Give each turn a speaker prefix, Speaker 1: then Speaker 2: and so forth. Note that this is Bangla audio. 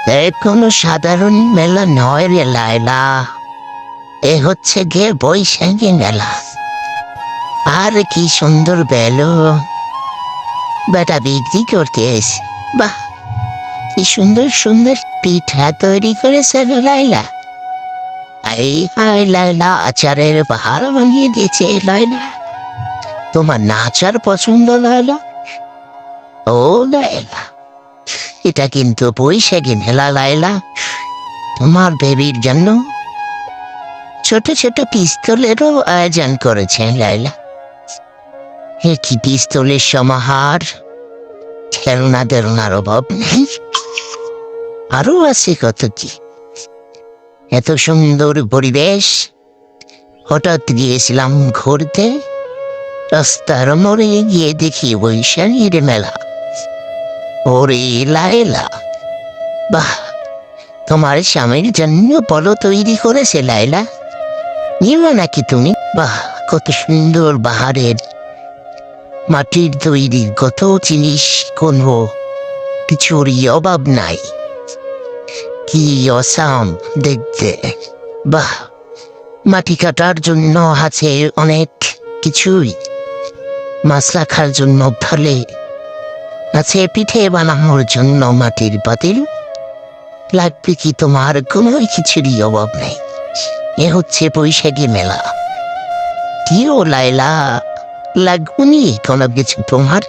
Speaker 1: কোনো সাধারণ মেলা নয় রে লায়লা। এ হচ্ছে গে বৈশাখী মেলা। আর কি সুন্দর বেলো বেটা বিক্রি করতে এসে। বাহ, কি সুন্দর সুন্দর পিঠা তৈরি করেছে গো লায়লা। এই হায় লায়লা, আচারের পাহাড় বানিয়ে দিয়েছে লায়লা। তোমার না আচার পছন্দ লায়লা? ও লায়লা, এটা কিন্তু বৈশাখী মেলা লায়লা। তোমার বেবির জন্য ছোট ছোট পিস্তলেরও আয়োজন করেছেন লায়লা। এ কি পিস্তলের সমাহার! খেলনা দেলনার অভাব নেই। আরো আছে কত কি। এত সুন্দর পরিবেশ। হঠাৎ গিয়েছিলাম ঘুরতে, রাস্তার মোড়ে গিয়ে দেখি বৈশাখীর মেলা। ওরে লায়লা, বাহ, তোমার স্বামীর জন্য পলো তৈরি করেছে লায়লা। নিও নাকি তুমি? বাহ, কত সুন্দর বাহারের মাটির তৈরি কত জিনিস, কোনো কিছুরই অভাব নাই। কি অসাম দেখতে! বাহ, মাটি কাটার জন্য আছে অনেক কিছুই। মাছ রাখার জন্য ভালে আছে, পিঠে বানানোর জন্য মাটির পাতিল। লাগবে কি তোমার? কোনো কিছুরই অভাব নেই। এ হচ্ছে বৈশাখী মেলা। কি ও লায়লা, লাগবনি কোনো কিছু তোমার?